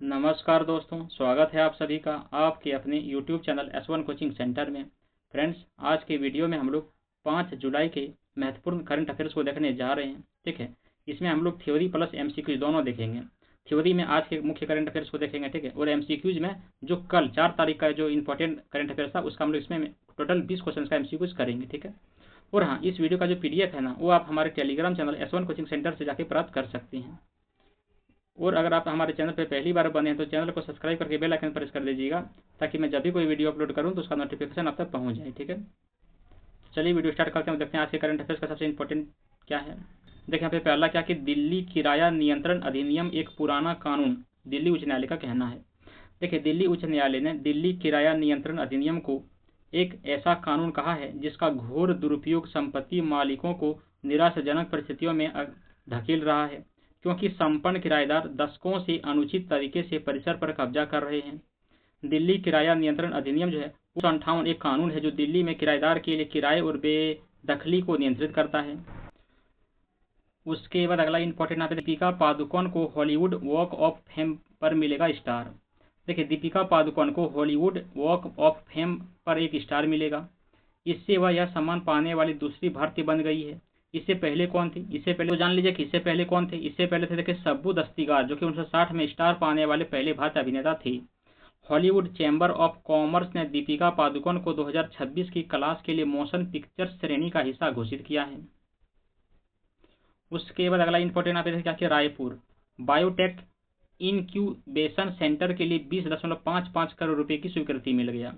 नमस्कार दोस्तों, स्वागत है आप सभी का आपके अपने YouTube channel S1 coaching centre में। फ्रेंड्स, आज के वीडियो में हम लोग 5 जुलाई के महत्वपूर्ण करंट अफेयर्स को देखने जा रहे हैं। ठीक है, इसमें हम लोग थ्योरी प्लस MCQ दोनों देखेंगे। थ्योरी में आज के मुख्य करंट अफेयर्स को देखेंगे, ठीक है, और MCQs में जो कल 4 तारीख का जो इंपॉर्टेंट करंट अफेयर्स था उसका हम लोग इसमें टोटल 20 क्वेश्चन का MCQs करेंगे। ठीक है, और हाँ, इस वीडियो का जो PDF है ना, वो आप हमारे Telegram channel S1 coaching centre से जाके प्राप्त कर सकते हैं। और अगर आप हमारे चैनल पर पहली बार बने हैं तो चैनल को सब्सक्राइब करके बेल आइकन प्रेस कर दीजिएगा, ताकि मैं जब भी कोई वीडियो अपलोड करूं तो उसका नोटिफिकेशन आप तक पहुंच जाए। ठीक है, चलिए वीडियो स्टार्ट करते हैं। देखते हैं आज के करंट अफेयर्स का सबसे इंपॉर्टेंट क्या है। देखिए यहाँ पे पहला क्या कि दिल्ली किराया नियंत्रण अधिनियम एक पुराना कानून, दिल्ली उच्च न्यायालय का कहना है। देखिए, दिल्ली उच्च न्यायालय ने दिल्ली किराया नियंत्रण अधिनियम को एक ऐसा कानून कहा है जिसका घोर दुरुपयोग संपत्ति मालिकों को निराशाजनक परिस्थितियों में धकेल रहा है, क्योंकि संपन्न किराएदार दशकों से अनुचित तरीके से परिसर पर कब्जा कर रहे हैं। दिल्ली किराया नियंत्रण अधिनियम जो है 1958 एक कानून है जो दिल्ली में किराएदार के लिए किराए और बेदखली को नियंत्रित करता है। उसके बाद अगला इंपॉर्टेंट यहाँ पे दीपिका पादुकोण को हॉलीवुड वॉक ऑफ फेम पर मिलेगा स्टार। देखिए, दीपिका पादुकोण को हॉलीवुड वॉक ऑफ फेम पर एक स्टार मिलेगा। इससे वह यह सम्मान पाने वाली दूसरी भारतीय बन गई है। इससे पहले कौन थी? इससे पहले तो जान लीजिए कि इससे पहले कौन थे। इससे पहले थे देखिए सब्बू दस्तीगार, जो कि 1960 में स्टार पाने वाले पहले भारतीय अभिनेता थे। हॉलीवुड चैम्बर ऑफ कॉमर्स ने दीपिका पादुकोण को 2026 की क्लास के लिए मोशन पिक्चर श्रेणी का हिस्सा घोषित किया है। उसके बाद अगला इंपॉर्टेंट आप क्या कि रायपुर बायोटेक इनक्यूबेशन सेंटर के लिए 20.55 करोड़ रुपए की स्वीकृति मिल गया।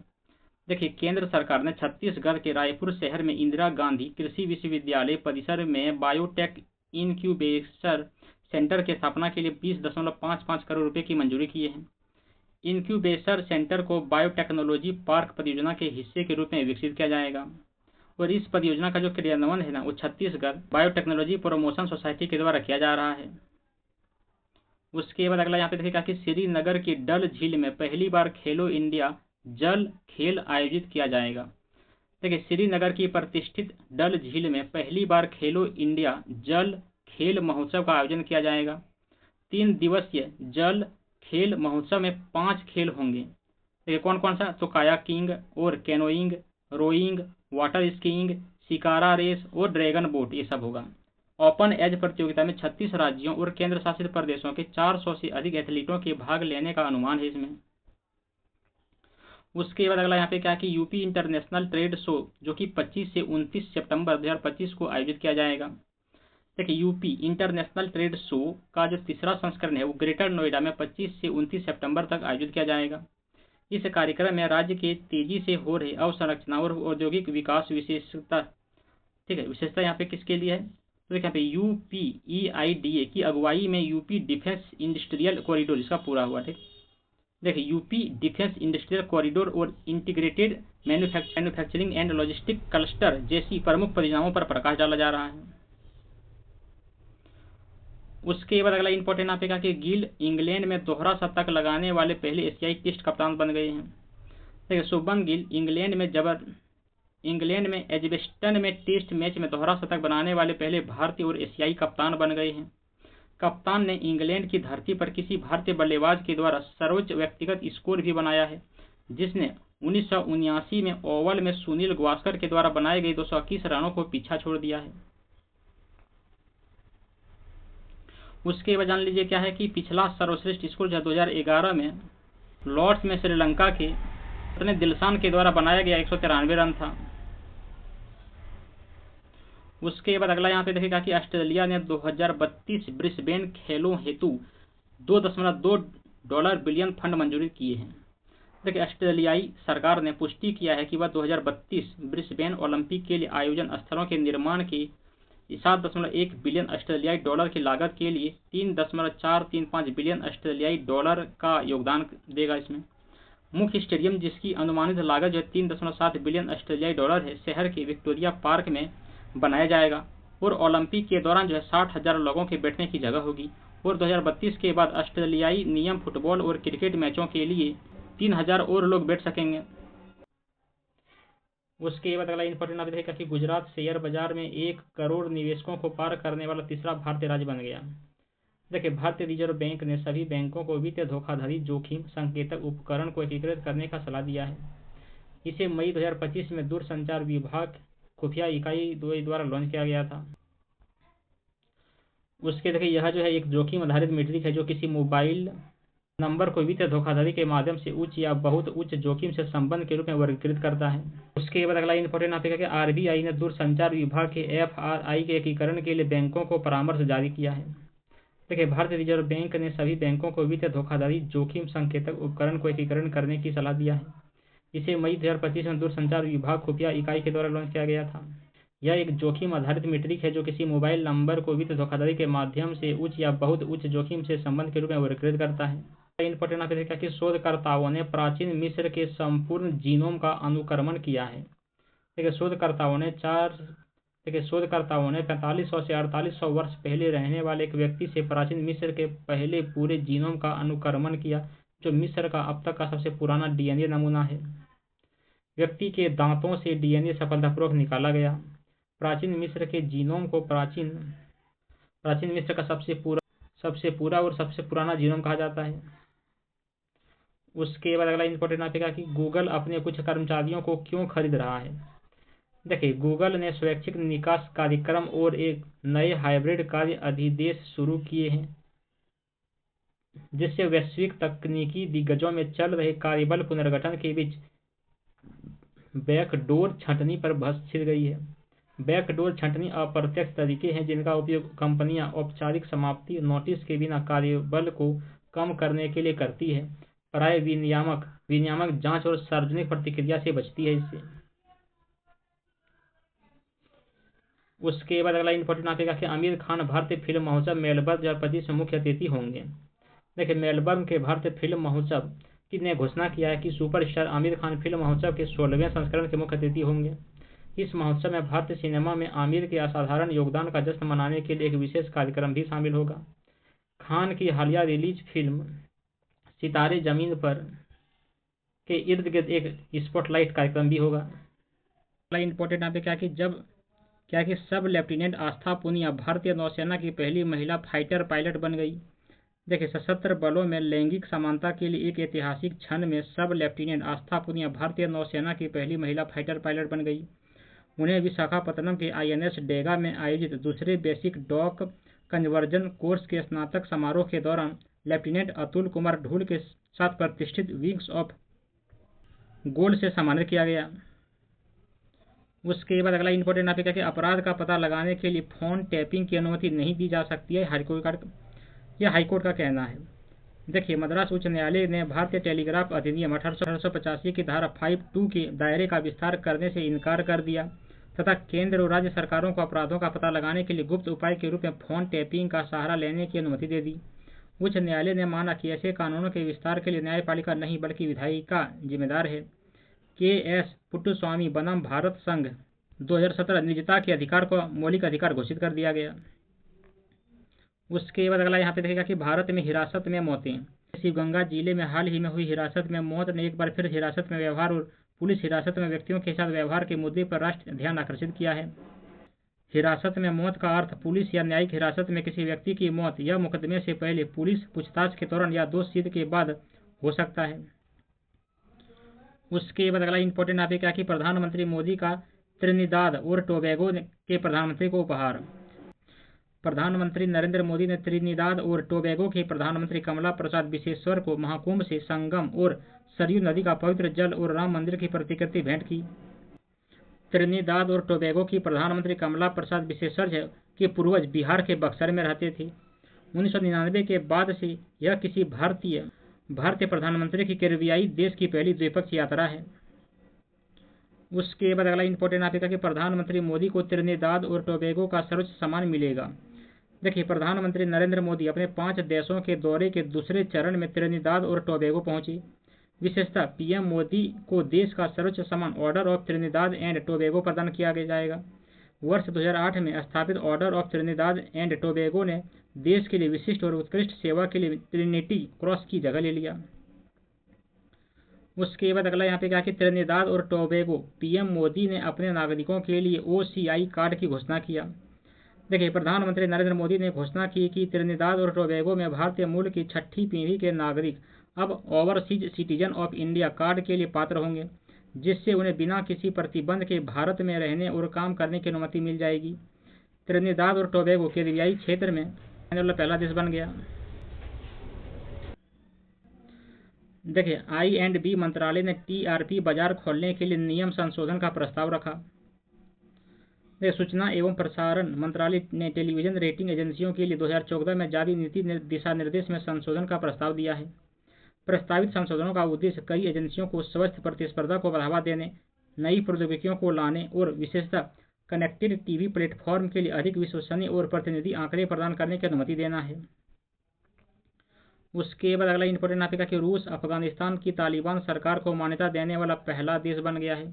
देखिए, केंद्र सरकार ने छत्तीसगढ़ के रायपुर शहर में इंदिरा गांधी कृषि विश्वविद्यालय परिसर में बायोटेक इनक्यूबेशन सेंटर की स्थापना के लिए 20.55 करोड़ रुपए की मंजूरी की है। इनक्यूबेशन सेंटर को बायोटेक्नोलॉजी पार्क परियोजना के हिस्से के रूप में विकसित किया जाएगा, और इस परियोजना का जो क्रियान्वयन है ना, वो छत्तीसगढ़ बायोटेक्नोलॉजी प्रमोशन सोसाइटी के द्वारा किया जा रहा है। उसके बाद अगला यहाँ पे देखिएगा कि श्रीनगर की डल झील में पहली बार खेलो इंडिया जल खेल आयोजित किया जाएगा। देखिए, श्रीनगर की प्रतिष्ठित डल झील में पहली बार खेलो इंडिया जल खेल महोत्सव का आयोजन किया जाएगा। 3 दिवसीय जल खेल महोत्सव में 5 खेल होंगे। देखिए, कौन कौन सा? तो कायाकिंग और canoeing, rowing, water skiing, shikara race और ड्रैगन बोट, ये सब होगा। ओपन एज प्रतियोगिता में 36 राज्यों और केंद्र शासित प्रदेशों के 400 से अधिक एथलीटों के भाग लेने का अनुमान है इसमें। उसके बाद अगला यहाँ पे क्या है कि यूपी इंटरनेशनल ट्रेड शो, जो कि 25 से 29 सितंबर 2025 को आयोजित किया जाएगा। देखिए, यूपी इंटरनेशनल ट्रेड शो का जो तीसरा संस्करण है वो ग्रेटर नोएडा में 25 से 29 सितंबर तक आयोजित किया जाएगा। इस कार्यक्रम में राज्य के तेजी से हो रहे अवसंरचना और औद्योगिक विकास विशेषता, ठीक है, विशेषता यहाँ पे किसके लिए है? तो यहाँ पे UPEIDA की अगुवाई में यूपी डिफेंस इंडस्ट्रियल कॉरिडोर इसका पूरा हुआ। ठीक, देखिए, यूपी डिफेंस इंडस्ट्रियल कॉरिडोर और integrated manufacturing and logistic cluster जैसी प्रमुख परियोजनाओं पर प्रकाश डाला जा रहा है। उसके बाद अगला इंपॉर्टेंट यहाँ पे कहा कि गिल इंग्लैंड में दोहरा शतक लगाने वाले पहले एशियाई टेस्ट कप्तान बन गए हैं। देखिए, शुभमन गिल इंग्लैंड में एजबेस्टन में टेस्ट मैच में दोहरा शतक बनाने वाले पहले भारतीय और एशियाई कप्तान बन गए हैं। कप्तान ने इंग्लैंड की धरती पर किसी भारतीय बल्लेबाज के द्वारा सर्वोच्च व्यक्तिगत स्कोर भी बनाया है, जिसने 1979 में ओवल में सुनील गावस्कर के द्वारा बनाए गए 221 रनों को पीछा छोड़ दिया है। उसके बाद जान लीजिए क्या है कि पिछला सर्वश्रेष्ठ स्कोर 2011 में लॉर्ड्स में श्रीलंका के अपने दिलशान के द्वारा बनाया गया 193 रन था। उसके बाद अगला यहाँ पे देखेगा कि ऑस्ट्रेलिया ने 2032 ब्रिस्बेन खेलों हेतु $2.2 बिलियन फंड मंजूर किए हैं। देखिए, ऑस्ट्रेलियाई सरकार ने पुष्टि किया है कि वह 2032 ब्रिस्बेन ओलंपिक के लिए आयोजन स्थलों के निर्माण के 7.1 बिलियन ऑस्ट्रेलियाई डॉलर की लागत के लिए 3.435 बिलियन ऑस्ट्रेलियाई डॉलर का योगदान देगा। इसमें मुख्य स्टेडियम, जिसकी अनुमानित लागत जो 3.7 बिलियन ऑस्ट्रेलियाई डॉलर है, शहर के विक्टोरिया पार्क में बनाया जाएगा, और ओलंपिक के दौरान जो है 60,000 लोगों के बैठने की जगह होगी। और 2032 के बाद ऑस्ट्रेलियाई नियम फुटबॉल और क्रिकेट मैचों के लिए 3,000 और लोग बैठ सकेंगे। उसके बाद अगला इंपॉर्टेंट आप देखिएगा कि गुजरात शेयर बाजार में 1 करोड़ निवेशकों को पार करने वाला तीसरा भारतीय राज्य बन गया। देखिए, भारतीय रिजर्व बैंक ने सभी बैंकों को वित्तीय धोखाधड़ी जोखिम संकेतक उपकरण को एकीकृत करने का सलाह दिया है। इसे मई 2025 में दूरसंचार विभाग खुफिया इकाई द्वारा लॉन्च किया गया था। उसके देखिए, यह जो है एक जोखिम आधारित मीट्रिक है जो किसी मोबाइल नंबर को वित्तीय धोखाधड़ी के माध्यम से उच्च या बहुत उच्च जोखिम से संबंध के रूप में वर्गीकृत करता है। उसके बाद अगला इंपॉर्टेंट आप कि आरबीआई ने दूरसंचार विभाग के एफआरआई के एकीकरण के लिए बैंकों को परामर्श जारी किया है। देखिए, भारतीय रिजर्व बैंक ने सभी बैंकों को वित्तीय धोखाधड़ी जोखिम संकेतक उपकरण को एकीकरण करने की सलाह दिया है। इसे मई 2025 में दूरसंचार विभाग खुफिया इकाई के द्वारा लॉन्च किया गया था। यह एक जोखिम आधारित मीट्रिक है जो किसी मोबाइल नंबर को वित्तीय धोखाधड़ी के माध्यम से उच्च या बहुत उच्च जोखिम से संबंध के रूप में वर्गीकृत करता है। इंपॉर्टेंट आप देखा कि शोधकर्ताओं ने प्राचीन मिस्र के संपूर्ण जीनोम का अनुक्रमण किया है। देखिए, शोधकर्ताओं ने 4500 से 4800 वर्ष पहले रहने वाले एक व्यक्ति से प्राचीन मिस्र के पहले पूरे जीनोम का अनुक्रमण किया, जो मिस्र का अब तक का सबसे पुराना डीएनए नमूना है। व्यक्ति के दांतों से डीएनए सफलतापूर्वक निकाला गया। प्राचीन मिस्र के जीनोम को प्राचीन मिस्र का सबसे पूरा और सबसे पुराना जीनोम कहा जाता है। उसके बाद अगला इंपॉर्टेंट आएगा कि गूगल अपने कुछ कर्मचारियों को क्यों खरीद रहा है। देखिए, गूगल ने स्वैच्छिक निकास कार्यक्रम और एक नए हाइब्रिड कार्य अधिदेश शुरू किए हैं, जिससे वैश्विक तकनीकी दिग्गजों में चल रहे कार्यबल पुनर्गठन के बीच बैकडोर छंटनी पर बहस छिड़ गई है। बैकडोर छंटनी अप्रत्यक्ष तरीके हैं जिनका उपयोग कंपनियां औपचारिक समाप्ति नोटिस के बिना कार्यबल को कम करने के लिए करती है। प्राय विनियामक जांच और सार्वजनिक प्रतिक्रिया से बचती है इससे। उसके बाद अगला इंपॉर्टेंट आएगा कि आमिर खान भारतीय फिल्म महोत्सव मेलबर्न 2025 में मुख्य अतिथि होंगे। देखिए, मेलबर्न के भारतीय फिल्म महोत्सव ने घोषणा किया है कि सुपरस्टार आमिर खान फिल्म महोत्सव के 16वें संस्करण के मुख्य अतिथि होंगे। इस महोत्सव में भारतीय सिनेमा में आमिर के असाधारण योगदान का जश्न मनाने के लिए एक विशेष कार्यक्रम भी शामिल होगा। खान की हालिया रिलीज फिल्म सितारे जमीन पर के इर्द गिर्द एक स्पॉटलाइट कार्यक्रम भी होगा। इंपॉर्टेंट यहाँ पे कि सब लेफ्टिनेंट आस्था पूनिया भारतीय नौसेना की पहली महिला फाइटर पायलट बन गई। देखिए, सशस्त्र बलों में लैंगिक समानता के लिए एक ऐतिहासिक क्षण में सब लेफ्टिनेंट आस्था पूनिया भारतीय नौसेना की पहली महिला फाइटर पायलट बन गई। उन्हें विशाखापत्तनम के आईएनएस डेगा में आयोजित दूसरे बेसिक डॉक कन्वर्जन कोर्स के स्नातक समारोह के दौरान लेफ्टिनेंट अतुल कुमार ढूल के साथ प्रतिष्ठित विंग्स ऑफ गोल्ड से सम्मानित किया गया। उसके बाद अगला इंपॉर्टेंट आप कि अपराध का पता लगाने के लिए फोन टैपिंग की अनुमति नहीं दी जा सकती है, हाईकोर्ट का कहना है। देखिए, मद्रास उच्च न्यायालय ने भारतीय टेलीग्राफ अधिनियम 1885 की धारा 5(2) के दायरे का विस्तार करने से इनकार कर दिया तथा केंद्र और राज्य सरकारों को अपराधों का पता लगाने के लिए गुप्त उपाय के रूप में फोन टैपिंग का सहारा लेने की अनुमति दे दी। उच्च न्यायालय ने माना कि ऐसे कानूनों के विस्तार के लिए न्यायपालिका नहीं बल्कि विधायिका जिम्मेदार है। के.एस. पुट्टुस्वामी बनाम भारत संघ 2017 निजता के अधिकार को मौलिक अधिकार घोषित कर दिया गया। उसके बाद अगला यहाँ पे देखेगा कि भारत में हिरासत में मौतें। शिवगंगा जिले में हाल ही में हुई हिरासत में मौत ने एक बार फिर हिरासत में व्यवहार और पुलिस हिरासत में व्यक्तियों के साथ व्यवहार के मुद्दे पर राष्ट्रीय ध्यान आकर्षित किया है। हिरासत में मौत का अर्थ पुलिस या न्यायिक हिरासत में किसी व्यक्ति की मौत या मुकदमे से पहले पुलिस पूछताछ के दौरान या दोष सिद्ध के बाद हो सकता है। उसके बाद अगला इंपॉर्टेंट आप क्या कि प्रधानमंत्री मोदी का त्रिनिदाद और टोबैगो के प्रधानमंत्री को उपहार। प्रधानमंत्री नरेंद्र मोदी ने त्रिनिदाद और टोबैगो के प्रधानमंत्री कमला प्रसाद बिसेश्वर को महाकुंभ से संगम और सरयू नदी का पवित्र जल और राम मंदिर की प्रतिकृति भेंट की। त्रिनिदाद और टोबैगो की प्रधानमंत्री कमला प्रसाद बिसेश्वर के पूर्वज बिहार के बक्सर में रहते थे। 1999 के बाद से यह किसी भारतीय प्रधानमंत्री की कैरिबियाई देश की पहली द्विपक्षीय यात्रा है। उसके बाद अगला इंपॉर्टेंट आएगा कि प्रधानमंत्री मोदी को त्रिनिदाद और टोबैगो का सर्वोच्च सम्मान मिलेगा। देखिए, प्रधानमंत्री नरेंद्र मोदी अपने 5 देशों के दौरे के दूसरे चरण में त्रिनिदाद और टोबैगो पहुंचे। विशेषतः पीएम मोदी को देश का सर्वोच्च सम्मान order of Trinidad and Tobago प्रदान किया जाएगा। वर्ष 2008 में स्थापित order of Trinidad and Tobago ने देश के लिए विशिष्ट और उत्कृष्ट सेवा के लिए ट्रिनिटी क्रॉस की जगह ले लिया। उसके बाद अगला यहाँ पे क्या कि त्रिनिदाद और टोबैगो पीएम मोदी ने अपने नागरिकों के लिए OCI कार्ड की घोषणा किया। देखिए, प्रधानमंत्री नरेंद्र मोदी ने घोषणा की कि त्रिनिदाद और टोबैगो में भारतीय मूल की छठी पीढ़ी के नागरिक अब overseas citizen of India card के लिए पात्र होंगे, जिससे उन्हें बिना किसी प्रतिबंध के भारत में रहने और काम करने की अनुमति मिल जाएगी। त्रिनिदाद और टोबैगो कैरिबियाई क्षेत्र में पहला देश बन गया। देखिए, I&B मंत्रालय ने TRP बाजार खोलने के लिए नियम संशोधन का प्रस्ताव रखा। देखिए, सूचना एवं प्रसारण मंत्रालय ने टेलीविजन रेटिंग एजेंसियों के लिए 2014 में जारी नीति दिशा निर्देश में संशोधन का प्रस्ताव दिया है। प्रस्तावित संशोधनों का उद्देश्य कई एजेंसियों को स्वस्थ प्रतिस्पर्धा को बढ़ावा देने, नई प्रौद्योगिकियों को लाने और विशेषतः कनेक्टेड टीवी प्लेटफॉर्म के लिए अधिक विश्वसनीय और प्रतिनिधि आंकड़े प्रदान करने की अनुमति देना है। उसके बाद अगला इंपॉर्टेंट टॉपिक है कि रूस अफगानिस्तान की तालिबान सरकार को मान्यता देने वाला पहला देश बन गया है।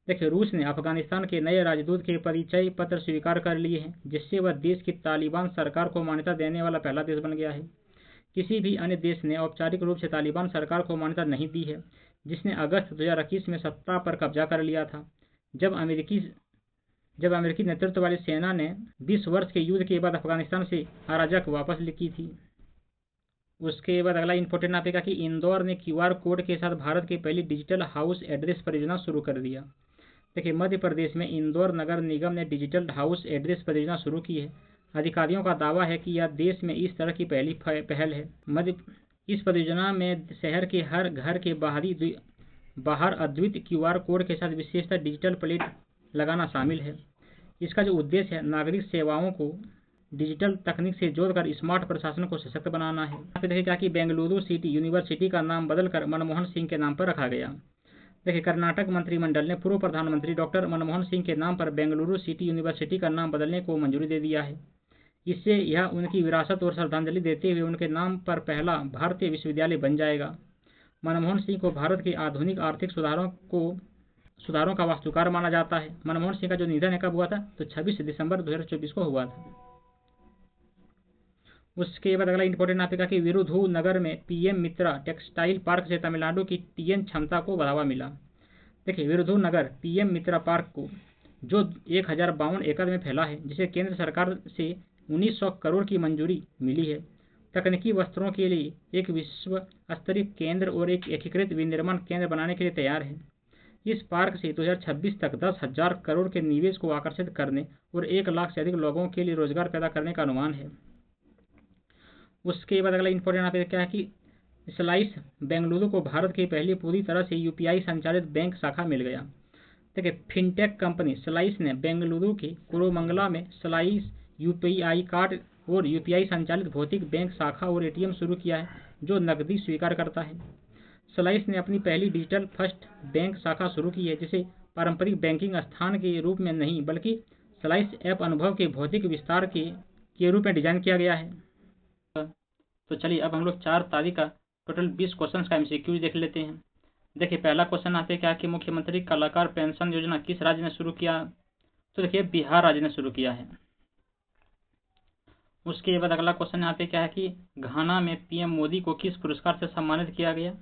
देखिए, रूस ने अफगानिस्तान के नए राजदूत के परिचय पत्र स्वीकार कर लिए हैं, जिससे वह देश की तालिबान सरकार को मान्यता देने वाला पहला देश बन गया है। किसी भी अन्य देश ने औपचारिक रूप से तालिबान सरकार को मान्यता नहीं दी है, जिसने अगस्त 2021 में सत्ता पर कब्जा कर लिया था, जब अमेरिकी नेतृत्व वाली सेना ने 20 वर्ष के युद्ध के बाद अफगानिस्तान से अराजक वापस की थी। उसके बाद अगला इंपॉर्टेंट टॉपिक है कि इंदौर ने QR कोड के साथ भारत की पहली डिजिटल हाउस एड्रेस परियोजना शुरू कर दिया। देखिए, मध्य प्रदेश में इंदौर नगर निगम ने डिजिटल हाउस एड्रेस परियोजना शुरू की है। अधिकारियों का दावा है कि यह देश में इस तरह की पहली पहल है। इस परियोजना में शहर के हर घर के बाहर अद्वितीय QR कोड के साथ विशेषता डिजिटल प्लेट लगाना शामिल है। इसका जो उद्देश्य है, नागरिक सेवाओं को डिजिटल तकनीक से जोड़कर स्मार्ट प्रशासन को सशक्त बनाना है। यहाँ पे देखिए कि बेंगलुरु सिटी यूनिवर्सिटी का नाम बदलकर मनमोहन सिंह के नाम पर रखा गया। देखिए, कर्नाटक मंत्रिमंडल ने पूर्व प्रधानमंत्री डॉक्टर मनमोहन सिंह के नाम पर बेंगलुरु सिटी यूनिवर्सिटी का नाम बदलने को मंजूरी दे दिया है। इससे यह उनकी विरासत और श्रद्धांजलि देते हुए उनके नाम पर पहला भारतीय विश्वविद्यालय बन जाएगा। मनमोहन सिंह को भारत के आधुनिक आर्थिक सुधारों का वास्तुकार माना जाता है। मनमोहन सिंह का जो निधन कब हुआ था, तो 26 दिसंबर 2024 को हुआ था। उसके बाद अगला इंपॉर्टेंट टॉपिक है कि विरुधु नगर में PM मित्रा टेक्सटाइल पार्क से तमिलनाडु की TN क्षमता को बढ़ावा मिला। देखिए, विरुधु नगर PM मित्रा पार्क को जो 1052 एकड़ में फैला है, जिसे केंद्र सरकार से 1900 करोड़ की मंजूरी मिली है, तकनीकी वस्त्रों के लिए एक विश्व स्तरीय केंद्र और एक एकीकृत विनिर्माण केंद्र बनाने के लिए तैयार है। इस पार्क से 2026 तक 10,000 करोड़ के निवेश को आकर्षित करने और 1 लाख से अधिक लोगों के लिए रोजगार पैदा करने का अनुमान है। उसके बाद अगला इंपॉर्टेंट टॉपिक क्या है कि स्लाइस बेंगलुरु को भारत की पहली पूरी तरह से UPI संचालित बैंक शाखा मिल गया। देखिए, फिनटेक कंपनी स्लाइस ने बेंगलुरु के कोरोमंगला में स्लाइस UPI कार्ड और UPI संचालित भौतिक बैंक शाखा और ATM शुरू किया है, जो नकदी स्वीकार करता है। स्लाइस ने अपनी पहली डिजिटल फर्स्ट बैंक शाखा शुरू की है, जिसे पारंपरिक बैंकिंग स्थान के रूप में नहीं बल्कि स्लाइस ऐप अनुभव के भौतिक विस्तार के रूप में डिजाइन किया गया है। तो चलिए अब हम लोग 4 तारीख का टोटल 20 क्वेश्चंस का MCQ देख लेते हैं। देखिए, पहला क्वेश्चन आते क्या कि मुख्यमंत्री कलाकार पेंशन योजना किस राज्य ने शुरू किया? तो देखिए, बिहार राज्य ने शुरू किया है। उसके बाद अगला क्वेश्चन आते क्या है कि घाना में PM मोदी को किस पुरस्कार से सम्मानित किया गया?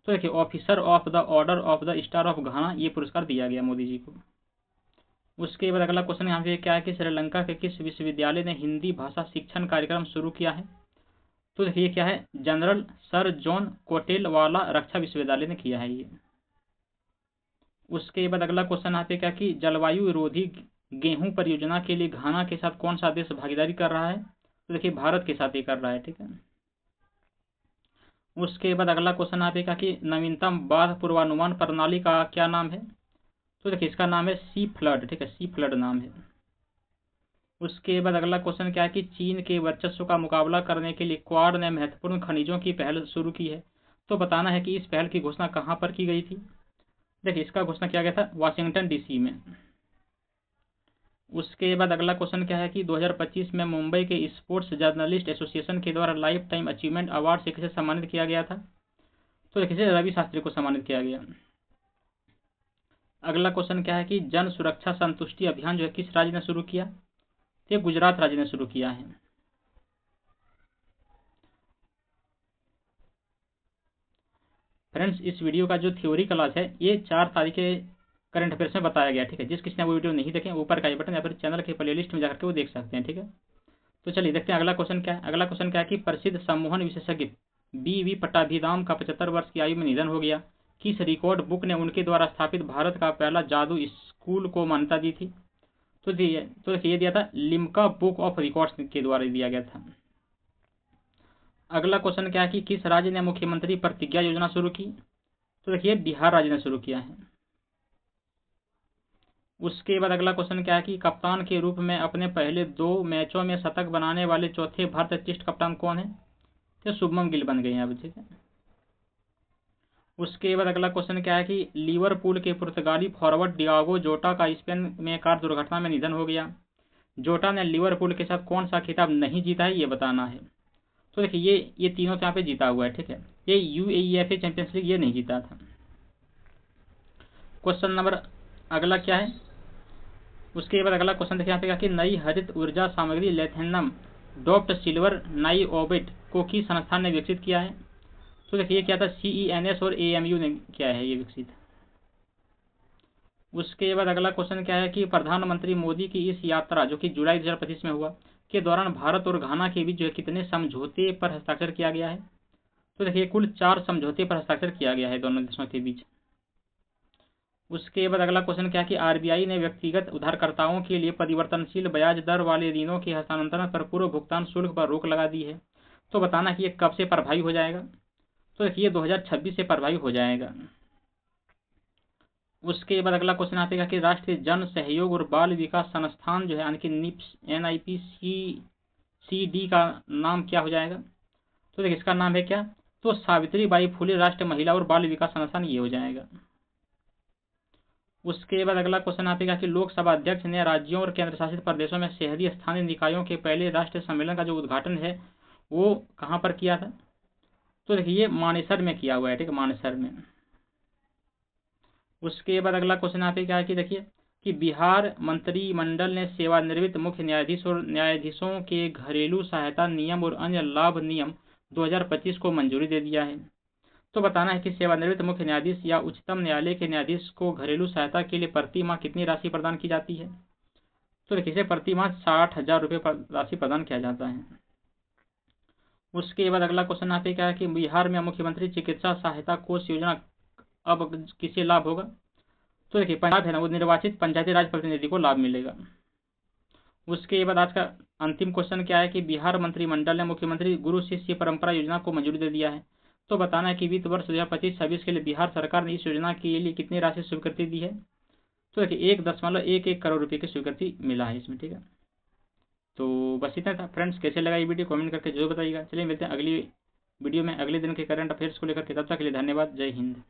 तो देखिए, officer of the order of the star of घाना, ये पुरस्कार दिया गया मोदी जी को। उसके बाद अगला क्वेश्चन यहाँ पे क्या है कि श्रीलंका के किस विश्वविद्यालय ने हिंदी भाषा शिक्षण कार्यक्रम शुरू किया है? तो देखिए क्या है, जनरल सर जॉन कोटेलवाला रक्षा विश्वविद्यालय ने किया है ये। उसके बाद अगला क्वेश्चन आते क्या कि जलवायु विरोधी गेहूं परियोजना के लिए घाना के साथ कौन सा देश भागीदारी कर रहा है? तो देखिए, भारत के साथ ही कर रहा है, ठीक है। उसके बाद अगला क्वेश्चन आते क्या कि नवीनतम बाढ़ पूर्वानुमान प्रणाली का क्या नाम है? तो देखिए, इसका नाम है सी फ्लड, ठीक है, सी फ्लड नाम है। उसके बाद अगला क्वेश्चन क्या है कि चीन के वर्चस्व का मुकाबला करने के लिए क्वाड ने महत्वपूर्ण खनिजों की पहल शुरू की है, तो बताना है कि इस पहल की घोषणा कहां पर की गई थी? देखिए, इसका घोषणा किया गया था वाशिंगटन DC में। उसके बाद अगला क्वेश्चन क्या है कि 2025 में मुंबई के स्पोर्ट्स जर्नलिस्ट एसोसिएशन के द्वारा लाइफ टाइम अचीवमेंट अवार्ड से किसे सम्मानित किया गया था? तो देखिए, रवि शास्त्री को सम्मानित किया गया। अगला क्वेश्चन क्या है कि जन सुरक्षा संतुष्टि अभियान जो है किस राज्य ने शुरू किया? तो गुजरात राज्य ने शुरू किया है। फ्रेंड्स, इस वीडियो का जो थ्योरी क्लास है ये 4 तारीख के करंट अफेयर्स में बताया गया, ठीक है। जिस किसी ने वो वीडियो नहीं देखे, ऊपर का आई बटन या फिर चैनल के प्लेलिस्ट में जाकर के वो देख सकते हैं, ठीक है। तो चलिए देखते हैं अगला क्वेश्चन क्या है। अगला क्वेश्चन क्या है कि प्रसिद्ध सम्मोहन विशेषज्ञ BV पट्टाभिराम का 75 वर्ष की आयु में निधन हो गया। किस रिकॉर्ड बुक ने उनके द्वारा स्थापित भारत का पहला जादू स्कूल को मान्यता दी थी? तो देखिए ये दिया था लिम्का बुक ऑफ रिकॉर्ड्स के द्वारा दिया गया था। अगला क्वेश्चन क्या है कि किस राज्य ने मुख्यमंत्री प्रतिज्ञा योजना शुरू की? तो देखिए बिहार राज्य ने शुरू किया है। उसके बाद अगला क्वेश्चन क्या है कि कप्तान के रूप में अपने पहले 2 मैचों में शतक बनाने वाले चौथे भारतीय टेस्ट कप्तान कौन है? तो शुभमन गिल बन गए हैं अब, ठीक है। उसके बाद अगला क्वेश्चन क्या है कि लिवरपूल के पुर्तगाली फॉरवर्ड डियागो जोटा का स्पेन में कार दुर्घटना में निधन हो गया। जोटा ने लिवरपूल के साथ कौन सा खिताब नहीं जीता है, ये बताना है। तो देखिए ये तीनों यहाँ पे जीता हुआ है, ठीक है। ये UEFA चैंपियंस लीग ये नहीं जीता था। क्वेश्चन नंबर अगला क्या है, उसके बाद अगला क्वेश्चन देखिए यहाँ पे कि नई हरित ऊर्जा सामग्री लिथियम डोप्ड सिल्वर नाइओबेट को किस संस्थान ने विकसित किया है? तो देखिए क्या था, CENS और AMU ने किया है ये विकसित। उसके बाद अगला क्वेश्चन क्या है कि प्रधानमंत्री मोदी की इस यात्रा जो कि जुलाई 2025 में हुआ के दौरान भारत और घाना के बीच जो है कितने समझौते पर हस्ताक्षर किया गया है? तो देखिए कुल 4 समझौते पर हस्ताक्षर किया गया है दोनों देशों के बीच। उसके बाद अगला क्वेश्चन क्या है कि RBI ने व्यक्तिगत उधारकर्ताओं के लिए परिवर्तनशील ब्याज दर वाले ऋणों के हस्तांतरण पर पूर्व भुगतान शुल्क पर रोक लगा दी है। तो बताना कि ये कब से प्रभावी हो जाएगा? तो देखिए 2026 से प्रभावी हो जाएगा। उसके बाद अगला क्वेश्चन आएगा कि राष्ट्रीय जन सहयोग और बाल विकास संस्थान जो है यानी कि NIPCD का नाम क्या हो जाएगा? तो देखिए इसका नाम है क्या, तो सावित्रीबाई फुले राष्ट्रीय महिला और बाल विकास संस्थान ये हो जाएगा। उसके बाद अगला क्वेश्चन आएगा कि लोकसभा अध्यक्ष ने राज्यों और केंद्र शासित प्रदेशों में शहरी स्थानीय निकायों के पहले राष्ट्रीय सम्मेलन का जो उद्घाटन है वो कहाँ पर किया था? तो देखिए ये मानेसर में किया हुआ है, ठीक है, मानेसर में। उसके बाद अगला क्वेश्चन यहाँ पे क्या है कि देखिए कि बिहार मंत्रिमंडल ने सेवानिवृत्त मुख्य न्यायाधीश और न्यायाधीशों के घरेलू सहायता नियम और अन्य लाभ नियम 2025 को मंजूरी दे दिया है। तो बताना है कि सेवानिवृत्त मुख्य न्यायाधीश या उच्चतम न्यायालय के न्यायाधीश को घरेलू सहायता के लिए प्रति माह कितनी राशि प्रदान की जाती है? तो देखिए इसे प्रति माह 60,000 रुपये राशि प्रदान किया जाता है। उसके बाद अगला क्वेश्चन यहाँ पे क्या है कि बिहार में मुख्यमंत्री चिकित्सा सहायता कोष योजना अब किसे लाभ होगा? तो देखिए पंजाब है ना, वो निर्वाचित पंचायती राज प्रतिनिधि को लाभ मिलेगा। उसके बाद आज का अंतिम क्वेश्चन क्या है कि बिहार मंत्रिमंडल ने मुख्यमंत्री गुरु शिष्य परंपरा योजना को मंजूरी दे दिया है। तो बताना है कि वित्त वर्ष 2025-26 के लिए बिहार सरकार ने इस योजना के लिए कितनी राशि स्वीकृति दी है? तो देखिए 1.11 करोड़ रुपये की स्वीकृति मिला है इसमें, ठीक है। तो बस इतना था फ्रेंड्स। कैसे लगा ये वीडियो कमेंट करके जरूर बताइएगा। चलिए मिलते हैं अगली वीडियो में अगले दिन के करंट अफेयर्स को लेकर के। तब तक के लिए धन्यवाद। जय हिंद।